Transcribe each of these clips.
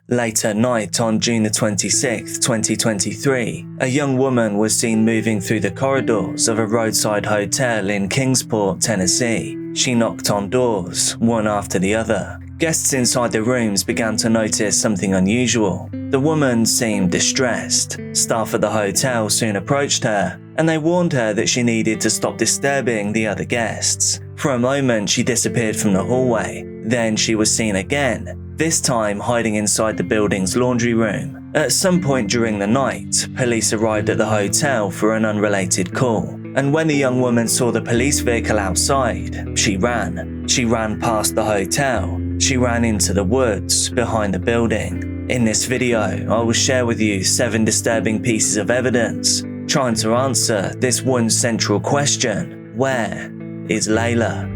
Late at night on June 26, 2023, a young woman was seen moving through the corridors of a roadside hotel in Kingsport, Tennessee. She knocked on doors, one after the other. Guests inside the rooms began to notice something unusual. The woman seemed distressed. Staff at the hotel soon approached her, and they warned her that she needed to stop disturbing the other guests. For a moment, she disappeared from the hallway. Then she was seen again, this time hiding inside the building's laundry room. At some point during the night, police arrived at the hotel for an unrelated call. And when the young woman saw the police vehicle outside, she ran. She ran past the hotel. She ran into the woods behind the building. In this video, I will share with you 7 disturbing pieces of evidence, trying to answer this one central question: where is Layla?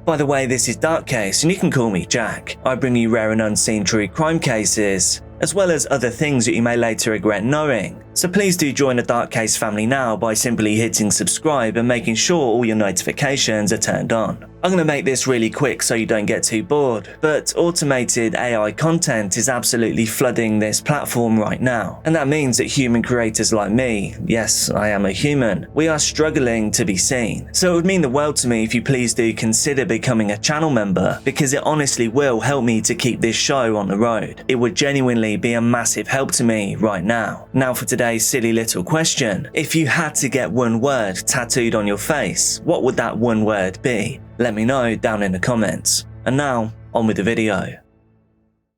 By the way, this is Dark Case, and you can call me Jack. I bring you rare and unseen true crime cases, as well as other things that you may later regret knowing. So please do join the Dark Case family now by simply hitting subscribe and making sure all your notifications are turned on. I'm going to make this really quick so you don't get too bored, but automated AI content is absolutely flooding this platform right now. And that means that human creators like me, yes, I am a human, we are struggling to be seen. So it would mean the world to me if you please do consider becoming a channel member, because it honestly will help me to keep this show on the road. It would genuinely be a massive help to me right now. Now for today's silly little question: if you had to get one word tattooed on your face, what would that one word be? Let me know down in the comments. And now, on with the video.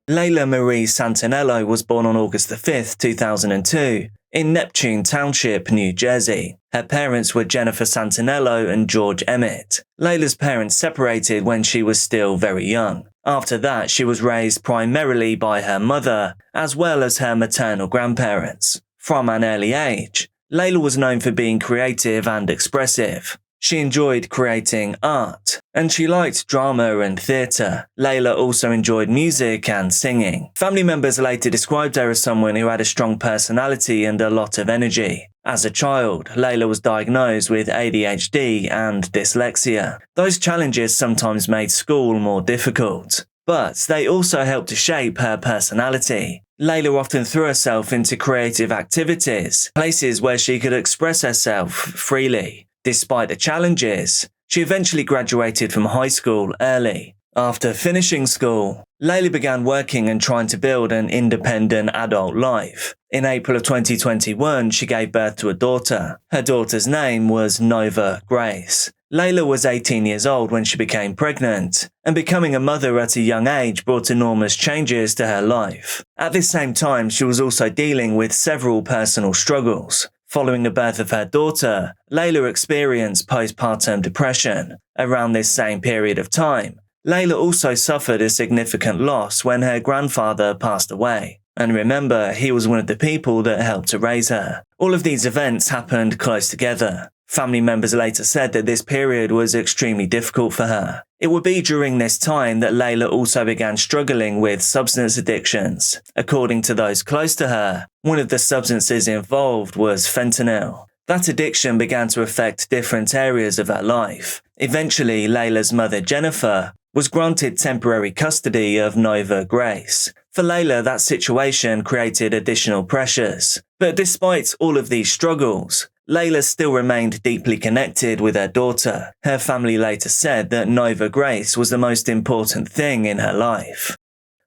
Layla Marie Santanello was born on August 5, 2002, in Neptune Township, New Jersey. Her parents were Jennifer Santanello and George Emmett. Layla's parents separated when she was still very young. After that, she was raised primarily by her mother, as well as her maternal grandparents. From an early age, Layla was known for being creative and expressive. She enjoyed creating art, and she liked drama and theatre. Layla also enjoyed music and singing. Family members later described her as someone who had a strong personality and a lot of energy. As a child, Layla was diagnosed with ADHD and dyslexia. Those challenges sometimes made school more difficult, but they also helped to shape her personality. Layla often threw herself into creative activities, places where she could express herself freely. Despite the challenges, she eventually graduated from high school early. After finishing school, Layla began working and trying to build an independent adult life. In April of 2021, she gave birth to a daughter. Her daughter's name was Nova Grace. Layla was 18 years old when she became pregnant, and becoming a mother at a young age brought enormous changes to her life. At this same time, she was also dealing with several personal struggles. Following the birth of her daughter, Layla experienced postpartum depression. Around this same period of time, Layla also suffered a significant loss when her grandfather passed away. And remember, he was one of the people that helped to raise her. All of these events happened close together. Family members later said that this period was extremely difficult for her. It would be during this time that Layla also began struggling with substance addictions. According to those close to her, one of the substances involved was fentanyl. That addiction began to affect different areas of her life. Eventually, Layla's mother, Jennifer, was granted temporary custody of Nova Grace. For Layla, that situation created additional pressures. But despite all of these struggles, Layla still remained deeply connected with her daughter. Her family later said that Nova Grace was the most important thing in her life.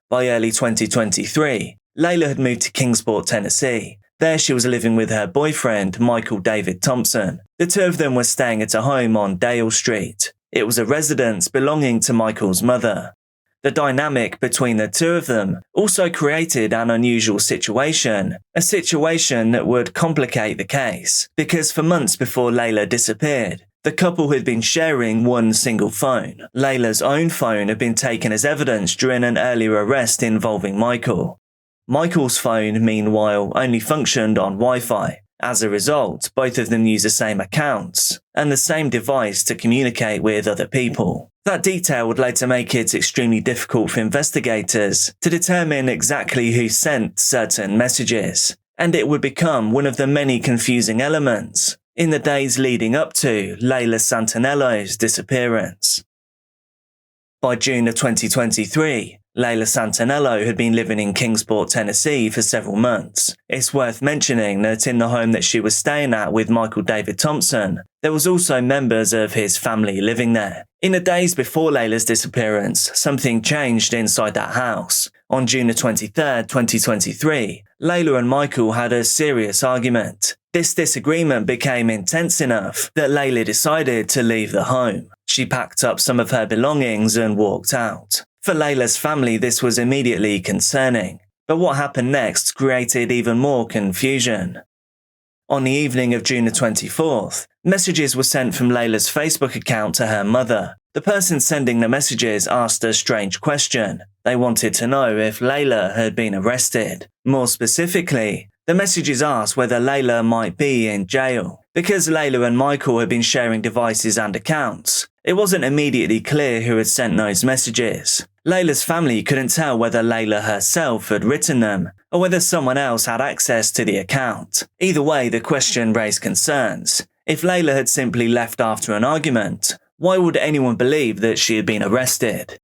By early 2023, Layla had moved to Kingsport, Tennessee. There she was living with her boyfriend, Michael David Thompson. The two of them were staying at a home on Dale Street. It was a residence belonging to Michael's mother. The dynamic between the two of them also created an unusual situation, a situation that would complicate the case, because for months before Layla disappeared, the couple had been sharing one single phone. Layla's own phone had been taken as evidence during an earlier arrest involving Michael. Michael's phone, meanwhile, only functioned on Wi-Fi. As a result, both of them use the same accounts and the same device to communicate with other people. That detail would later make it extremely difficult for investigators to determine exactly who sent certain messages, and it would become one of the many confusing elements in the days leading up to Layla Santanello's disappearance. By June of 2023, Layla Santanello had been living in Kingsport, Tennessee for several months. It's worth mentioning that in the home that she was staying at with Michael David Thompson, there was also members of his family living there. In the days before Layla's disappearance, something changed inside that house. On June 23, 2023, Layla and Michael had a serious argument. This disagreement became intense enough that Layla decided to leave the home. She packed up some of her belongings and walked out. For Layla's family, this was immediately concerning, but what happened next created even more confusion. On the evening of June 24th, messages were sent from Layla's Facebook account to her mother. The person sending the messages asked a strange question. They wanted to know if Layla had been arrested. More specifically, the messages asked whether Layla might be in jail. Because Layla and Michael had been sharing devices and accounts, it wasn't immediately clear who had sent those messages. Layla's family couldn't tell whether Layla herself had written them, or whether someone else had access to the account. Either way, the question raised concerns. If Layla had simply left after an argument, why would anyone believe that she had been arrested?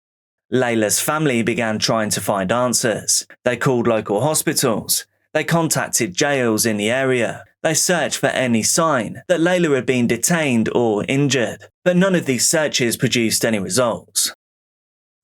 Layla's family began trying to find answers. They called local hospitals. They contacted jails in the area. They searched for any sign that Layla had been detained or injured, but none of these searches produced any results.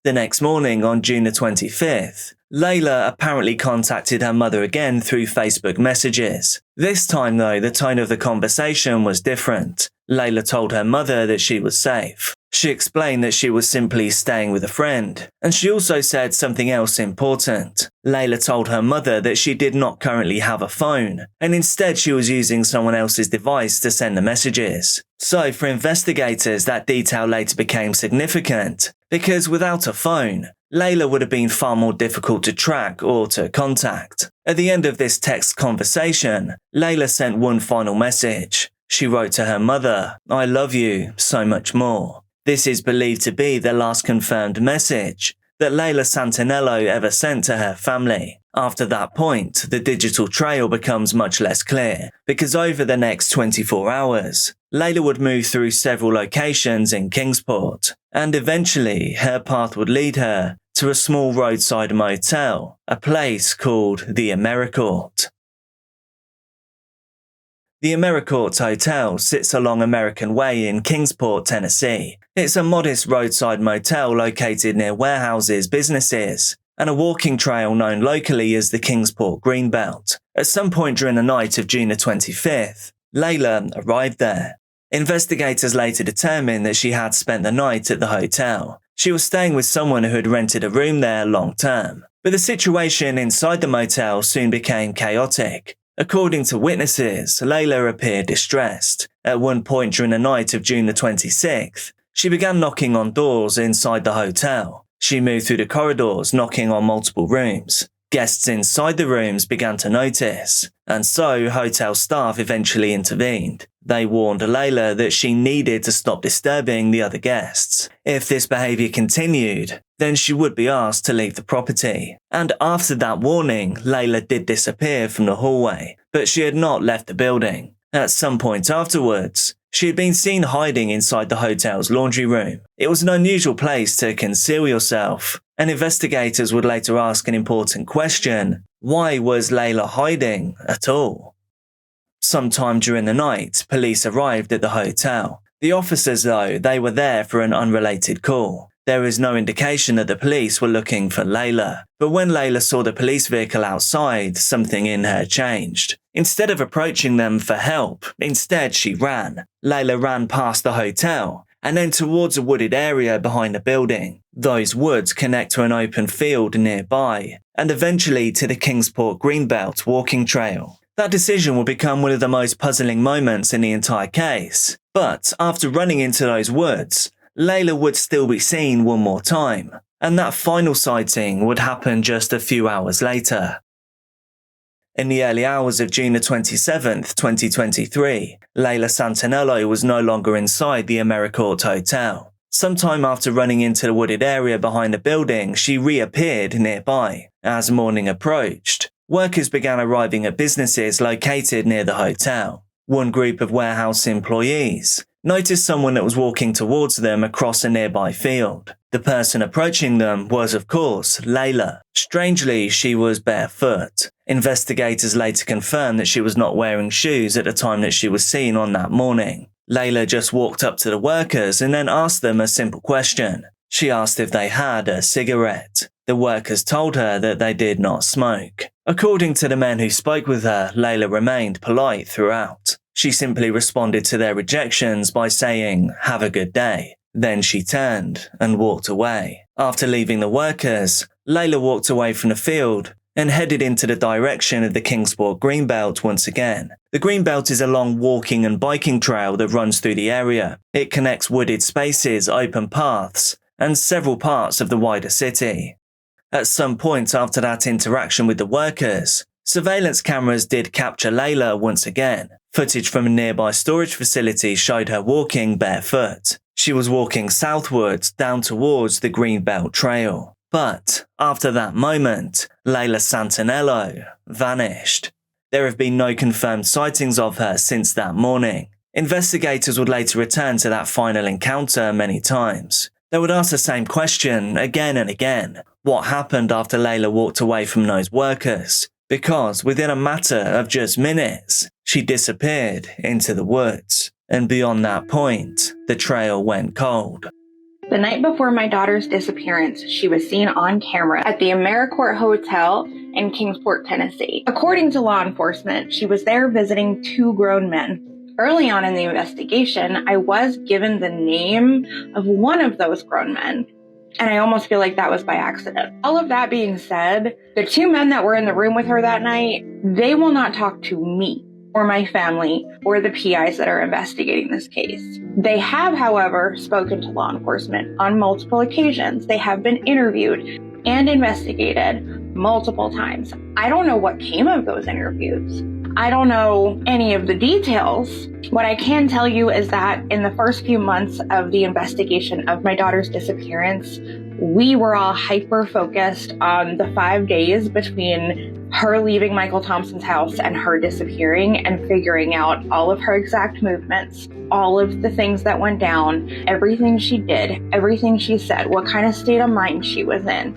The next morning, on June 25th, Layla apparently contacted her mother again through Facebook messages. This time though, the tone of the conversation was different. Layla told her mother that she was safe. She explained that she was simply staying with a friend, and she also said something else important. Layla told her mother that she did not currently have a phone, and instead she was using someone else's device to send the messages. So for investigators, that detail later became significant, because without a phone, Layla would have been far more difficult to track or to contact. At the end of this text conversation, Layla sent one final message. She wrote to her mother, "I love you so much more." This is believed to be the last confirmed message that Layla Santanello ever sent to her family. After that point, the digital trail becomes much less clear, because over the next 24 hours, Layla would move through several locations in Kingsport, and eventually her path would lead her to a small roadside motel, a place called the AmeriCourt. The AmeriCourt Hotel sits along American Way in Kingsport, Tennessee. It's a modest roadside motel located near warehouses, businesses, and a walking trail known locally as the Kingsport Greenbelt. At some point during the night of June 25th, Layla arrived there. Investigators later determined that she had spent the night at the hotel. She was staying with someone who had rented a room there long term. But the situation inside the motel soon became chaotic. According to witnesses, Layla appeared distressed. At one point during the night of June 26th, she began knocking on doors inside the hotel. She moved through the corridors, knocking on multiple rooms. Guests inside the rooms began to notice, and so hotel staff eventually intervened. They warned Layla that she needed to stop disturbing the other guests. If this behavior continued, then she would be asked to leave the property. And after that warning, Layla did disappear from the hallway, but she had not left the building. At some point afterwards, she had been seen hiding inside the hotel's laundry room. It was an unusual place to conceal yourself, and investigators would later ask an important question: why was Layla hiding at all? Sometime during the night, police arrived at the hotel. The officers, though, they were there for an unrelated call. There is no indication that the police were looking for Layla, but when Layla saw the police vehicle outside, something in her changed. Instead of approaching them for help, instead she ran. Layla ran past the hotel, and then towards a wooded area behind the building. Those woods connect to an open field nearby, and eventually to the Kingsport Greenbelt walking trail. That decision will become one of the most puzzling moments in the entire case. But after running into those woods, Layla would still be seen one more time, and that final sighting would happen just a few hours later. In the early hours of June 27, 2023, Layla Santanello was no longer inside the AmeriCorps Hotel. Sometime after running into the wooded area behind the building, she reappeared nearby. As morning approached, workers began arriving at businesses located near the hotel. One group of warehouse employees noticed someone that was walking towards them across a nearby field. The person approaching them was, of course, Leila. Strangely, she was barefoot. Investigators later confirmed that she was not wearing shoes at the time that she was seen on that morning. Leila just walked up to the workers and then asked them a simple question. She asked if they had a cigarette. The workers told her that they did not smoke. According to the men who spoke with her, Leila remained polite throughout. She simply responded to their rejections by saying, "Have a good day." Then she turned and walked away. After leaving the workers, Leila walked away from the field and headed into the direction of the Kingsport Greenbelt once again. The Greenbelt is a long walking and biking trail that runs through the area. It connects wooded spaces, open paths, and several parts of the wider city. At some point after that interaction with the workers, surveillance cameras did capture Leila once again. Footage from a nearby storage facility showed her walking barefoot. She was walking southwards down towards the Greenbelt Trail. But after that moment, Layla Santanello vanished. There have been no confirmed sightings of her since that morning. Investigators would later return to that final encounter many times. They would ask the same question again and again. What happened after Leila walked away from those workers? Because within a matter of just minutes, she disappeared into the woods. And beyond that point, the trail went cold. The night before my daughter's disappearance, she was seen on camera at the AmeriCorps Hotel in Kingsport, Tennessee. According to law enforcement, she was there visiting two grown men. Early on in the investigation, I was given the name of one of those grown men, and I almost feel like that was by accident. All of that being said, the two men that were in the room with her that night, they will not talk to me or my family or the PIs that are investigating this case. They have, however, spoken to law enforcement on multiple occasions. They have been interviewed and investigated multiple times. I don't know what came of those interviews. I don't know any of the details. What I can tell you is that in the first few months of the investigation of my daughter's disappearance, we were all hyper-focused on the 5 days between her leaving Michael Thompson's house and her disappearing and figuring out all of her exact movements, all of the things that went down, everything she did, everything she said, what kind of state of mind she was in.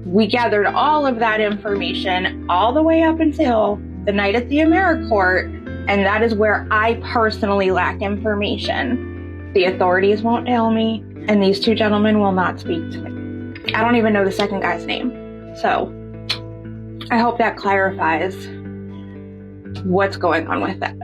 We gathered all of that information all the way up until the night at the AmeriCorps, and that is where I personally lack information. The authorities won't tell me, and these two gentlemen will not speak to me. I don't even know the second guy's name. So I hope that clarifies what's going on with that.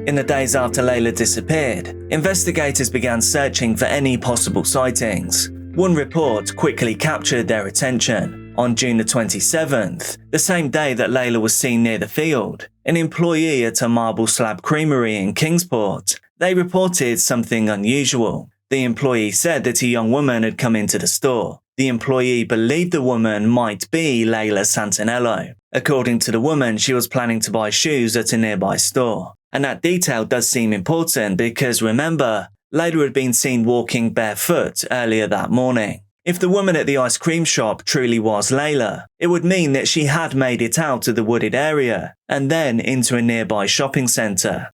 In the days after Leila disappeared, investigators began searching for any possible sightings. One report quickly captured their attention. On June the 27th, the same day that Leila was seen near the field, an employee at a marble slab creamery in Kingsport, they reported something unusual. The employee said that a young woman had come into the store. The employee believed the woman might be Layla Santanello. According to the woman, she was planning to buy shoes at a nearby store. And that detail does seem important because remember, Leila had been seen walking barefoot earlier that morning. If the woman at the ice cream shop truly was Leila, it would mean that she had made it out of the wooded area and then into a nearby shopping centre.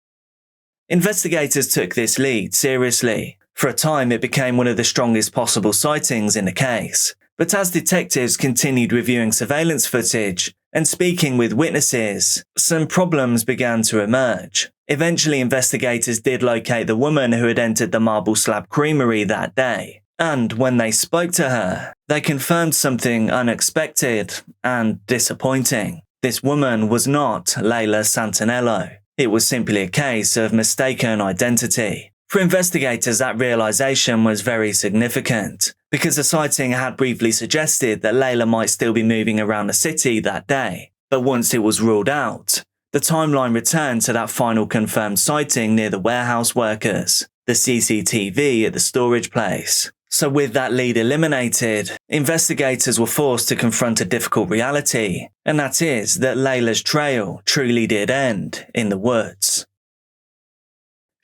Investigators took this lead seriously. For a time, it became one of the strongest possible sightings in the case. But as detectives continued reviewing surveillance footage and speaking with witnesses, some problems began to emerge. Eventually, investigators did locate the woman who had entered the marble slab creamery that day. And when they spoke to her, they confirmed something unexpected and disappointing. This woman was not Layla Santanello. It was simply a case of mistaken identity. For investigators, that realization was very significant, because the sighting had briefly suggested that Leila might still be moving around the city that day. But once it was ruled out, the timeline returned to that final confirmed sighting near the warehouse workers, the CCTV at the storage place. So with that lead eliminated, investigators were forced to confront a difficult reality, and that is that Layla's trail truly did end in the woods.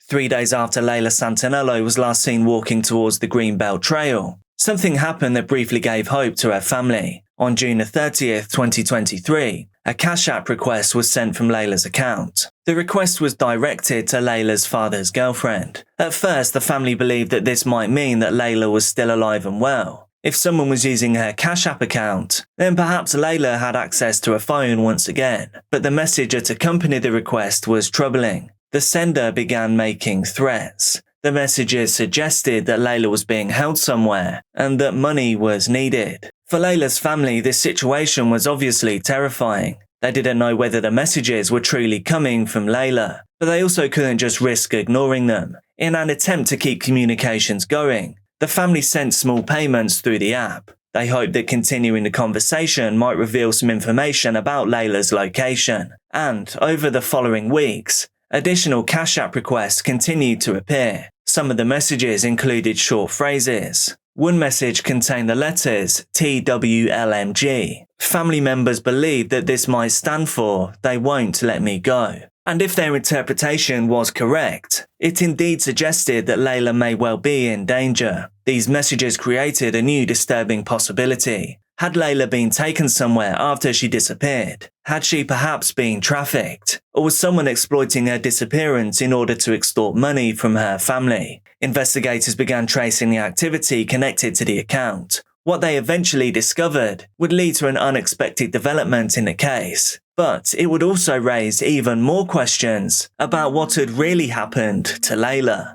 3 days after Layla Santanello was last seen walking towards the Greenbelt Trail, something happened that briefly gave hope to her family. On June 30th, 2023, a Cash App request was sent from Layla's account. The request was directed to Layla's father's girlfriend. At first, the family believed that this might mean that Layla was still alive and well. If someone was using her Cash App account, then perhaps Layla had access to her phone once again. But the message that accompanied the request was troubling. The sender began making threats. The messages suggested that Layla was being held somewhere and that money was needed. For Layla's family, this situation was obviously terrifying. They didn't know whether the messages were truly coming from Layla, but they also couldn't just risk ignoring them. In an attempt to keep communications going, the family sent small payments through the app. They hoped that continuing the conversation might reveal some information about Layla's location. And over the following weeks, additional Cash App requests continued to appear. Some of the messages included short phrases. One message contained the letters TWLMG. Family members believed that this might stand for "They won't let me go." And if their interpretation was correct, it indeed suggested that Layla may well be in danger. These messages created a new disturbing possibility. Had Layla been taken somewhere after she disappeared? Had she perhaps been trafficked? Or was someone exploiting her disappearance in order to extort money from her family? Investigators began tracing the activity connected to the account. What they eventually discovered would lead to an unexpected development in the case, but it would also raise even more questions about what had really happened to Layla.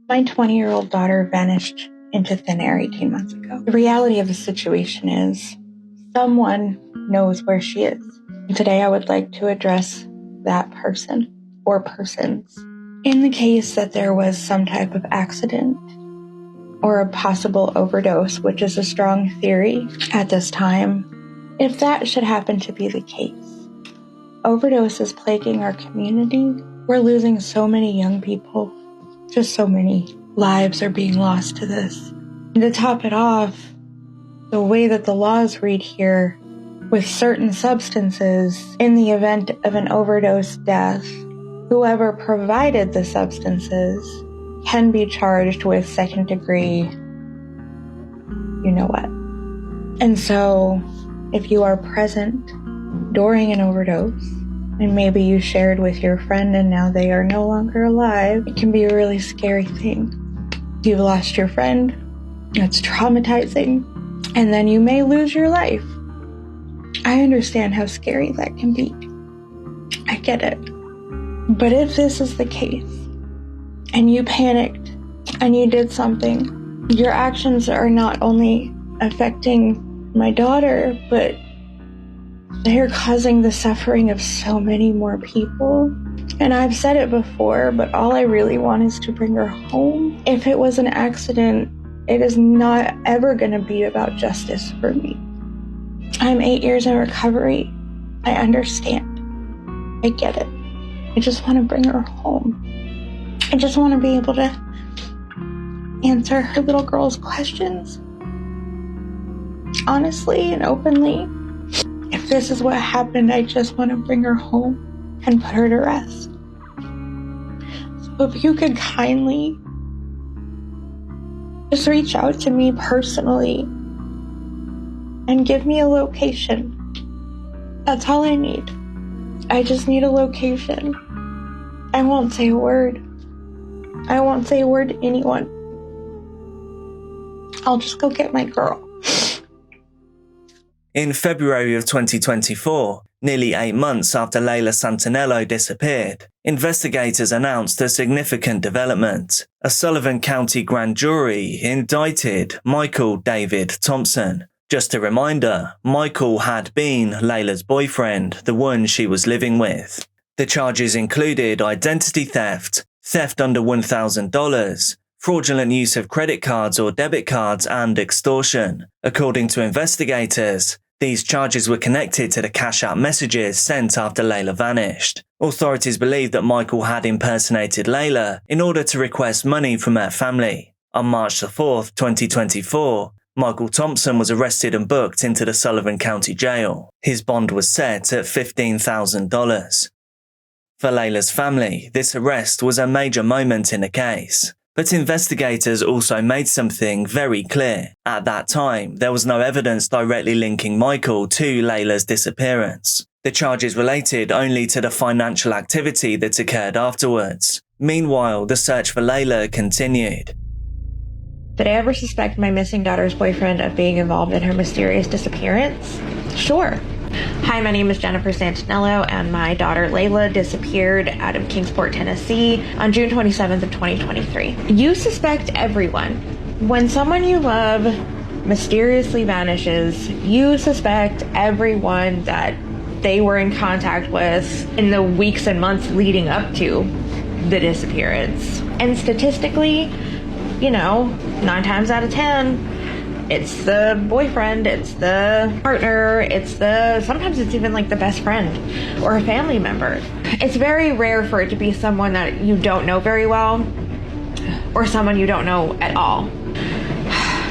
My 20-year-old daughter vanished into thin air 18 months ago. The reality of the situation is someone knows where she is. And today I would like to address that person or persons. In the case that there was some type of accident or a possible overdose, which is a strong theory at this time, if that should happen to be the case, overdose is plaguing our community. We're losing so many young people. Just so many lives are being lost to this. And to top it off, the way that the laws read here, with certain substances, in the event of an overdose death, whoever provided the substances can be charged with second degree, you know what. And so, if you are present during an overdose, and maybe you shared with your friend and now they are no longer alive, it can be a really scary thing. You've lost your friend, it's traumatizing, and then you may lose your life. I understand how scary that can be. I get it. But if this is the case, and you panicked, and you did something, your actions are not only affecting my daughter, but they're causing the suffering of so many more people. And I've said it before, but all I really want is to bring her home. If it was an accident, it is not ever going to be about justice for me. I'm 8 years in recovery. I understand. I get it. I just want to bring her home. I just want to be able to answer her little girl's questions honestly and openly. If this is what happened, I just want to bring her home and put her to rest. So if you could kindly just reach out to me personally and give me a location. That's all I need. I just need a location. I won't say a word. I won't say a word to anyone. I'll just go get my girl. In February of 2024, nearly 8 months after Layla Santanello disappeared, investigators announced a significant development. A Sullivan County grand jury indicted Michael David Thompson. Just a reminder, Michael had been Layla's boyfriend, the one she was living with. The charges included identity theft, theft under $1,000, fraudulent use of credit cards or debit cards, and extortion. According to investigators, these charges were connected to the Cash App messages sent after Layla vanished. Authorities believe that Michael had impersonated Layla in order to request money from her family. On March the 4th, 2024, Michael Thompson was arrested and booked into the Sullivan County Jail. His bond was set at $15,000. For Layla's family, this arrest was a major moment in the case. But investigators also made something very clear. At that time, there was no evidence directly linking Michael to Layla's disappearance. The charges related only to the financial activity that occurred afterwards. Meanwhile, the search for Layla continued. Did I ever suspect my missing daughter's boyfriend of being involved in her mysterious disappearance? Sure. Hi, my name is Jennifer Santanello, and my daughter Leila disappeared out of Kingsport, Tennessee on June 27th of 2023. You suspect everyone. When someone you love mysteriously vanishes, you suspect everyone that they were in contact with in the weeks and months leading up to the disappearance. And statistically, 9 times out of 10, it's the boyfriend, it's the partner, sometimes it's even like the best friend or a family member. It's very rare for it to be someone that you don't know very well or someone you don't know at all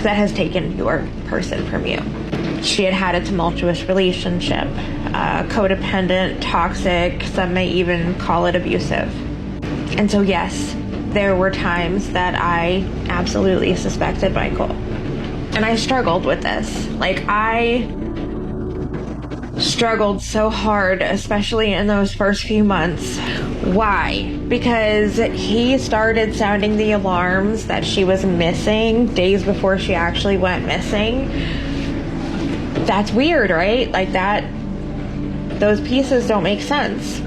that has taken your person from you. She had a tumultuous relationship, codependent, toxic, some may even call it abusive. And so yes, there were times that I absolutely suspected Michael. And I struggled with this. I struggled so hard, especially in those first few months. Why? Because he started sounding the alarms that she was missing days before she actually went missing. That's weird, right? Those pieces don't make sense.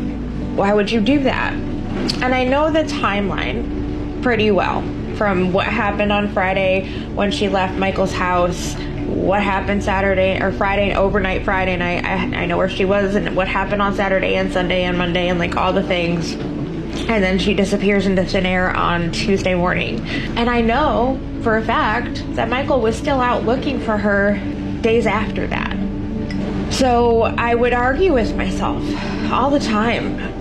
Why would you do that? And I know the timeline pretty well. From what happened on Friday when she left Michael's house, what happened Saturday or Friday, overnight Friday night, I know where she was, and what happened on Saturday and Sunday and Monday and all the things. And then she disappears into thin air on Tuesday morning. And I know for a fact that Michael was still out looking for her days after that. So I would argue with myself all the time.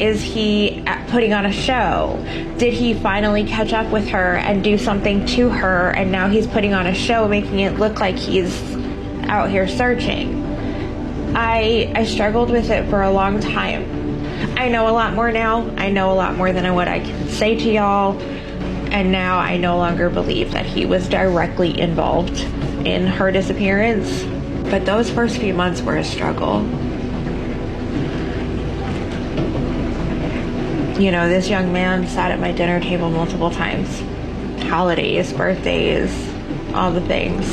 Is he putting on a show? Did he finally catch up with her and do something to her, and now he's putting on a show, making it look like he's out here searching? I struggled with it for a long time. I know a lot more now. I know a lot more than what I can say to y'all. And now I no longer believe that he was directly involved in her disappearance. But those first few months were a struggle. This young man sat at my dinner table multiple times. Holidays, birthdays, all the things.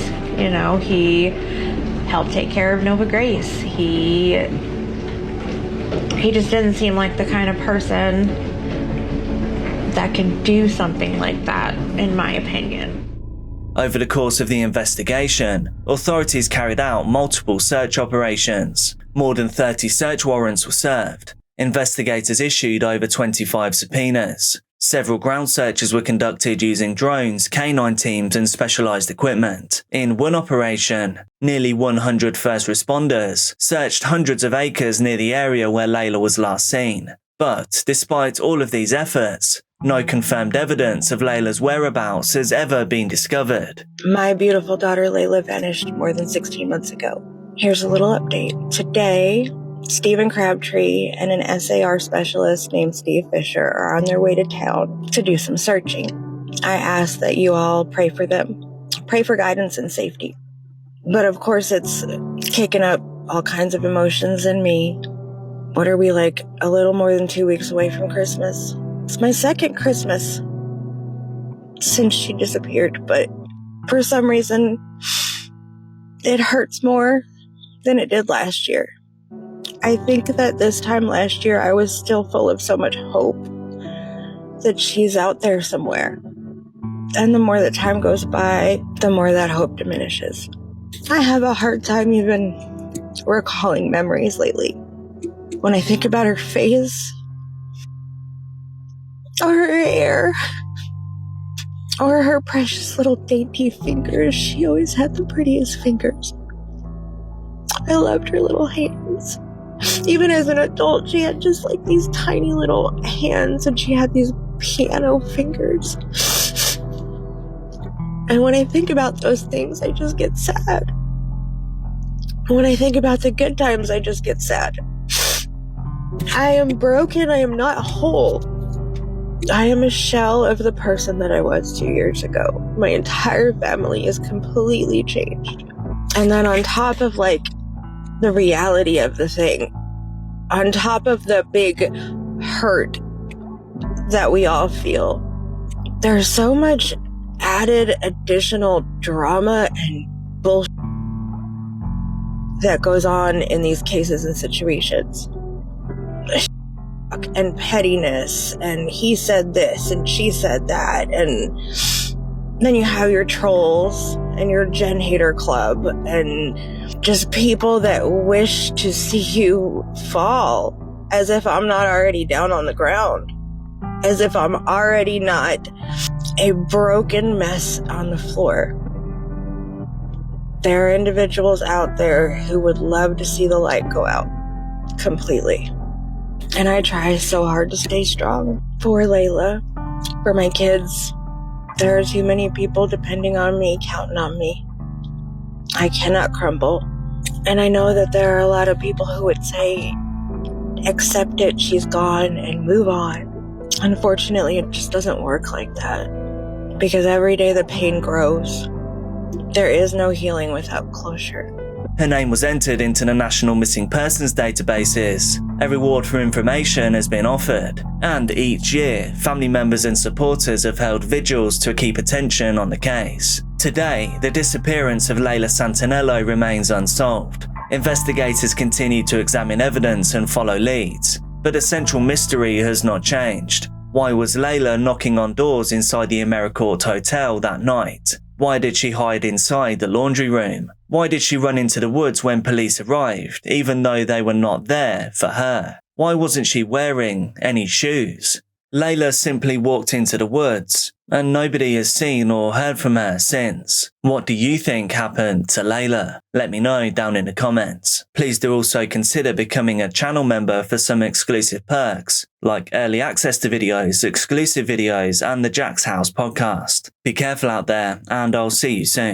He helped take care of Nova Grace. He just didn't seem like the kind of person that can do something like that, in my opinion. Over the course of the investigation, authorities carried out multiple search operations. More than 30 search warrants were served. Investigators issued over 25 subpoenas. Several ground searches were conducted using drones, canine teams, and specialized equipment. In one operation, nearly 100 first responders searched hundreds of acres near the area where Leila was last seen. But despite all of these efforts, no confirmed evidence of Leila's whereabouts has ever been discovered. My beautiful daughter Leila vanished more than 16 months ago. Here's a little update. Today, Stephen Crabtree and an SAR specialist named Steve Fisher are on their way to town to do some searching. I ask that you all pray for them. Pray for guidance and safety. But of course, it's kicking up all kinds of emotions in me. What are we, a little more than 2 weeks away from Christmas? It's my second Christmas since she disappeared, but for some reason, it hurts more than it did last year. I think that this time last year, I was still full of so much hope that she's out there somewhere. And the more that time goes by, the more that hope diminishes. I have a hard time even recalling memories lately. When I think about her face, or her hair, or her precious little dainty fingers, she always had the prettiest fingers. I loved her little hands. Even as an adult, she had just these tiny little hands, and she had these piano fingers. And when I think about those things, I just get sad. And when I think about the good times, I just get sad. I am broken. I am not whole. I am a shell of the person that I was 2 years ago. My entire family is completely changed. And then on top of the reality of the thing, on top of the big hurt that we all feel, there's so much added additional drama and bullshit that goes on in these cases and situations. And pettiness, and he said this and she said that, and then you have your trolls and your Gen Hater Club and just people that wish to see you fall, as if I'm not already down on the ground, as if I'm already not a broken mess on the floor. There are individuals out there who would love to see the light go out completely. And I try so hard to stay strong for Leila, for my kids. There are too many people depending on me, counting on me. I cannot crumble. And I know that there are a lot of people who would say, accept it, she's gone, and move on. Unfortunately, it just doesn't work like that. Because every day the pain grows. There is no healing without closure. Her name was entered into the National Missing Persons databases. A reward for information has been offered, and each year, family members and supporters have held vigils to keep attention on the case. Today, the disappearance of Layla Santanello remains unsolved. Investigators continue to examine evidence and follow leads, but a central mystery has not changed. Why was Leila knocking on doors inside the AmeriCorps Hotel that night? Why did she hide inside the laundry room? Why did she run into the woods when police arrived, even though they were not there for her? Why wasn't she wearing any shoes? Leila simply walked into the woods, and nobody has seen or heard from her since. What do you think happened to Leila? Let me know down in the comments. Please do also consider becoming a channel member for some exclusive perks, like early access to videos, exclusive videos, and the Jack's House podcast. Be careful out there, and I'll see you soon.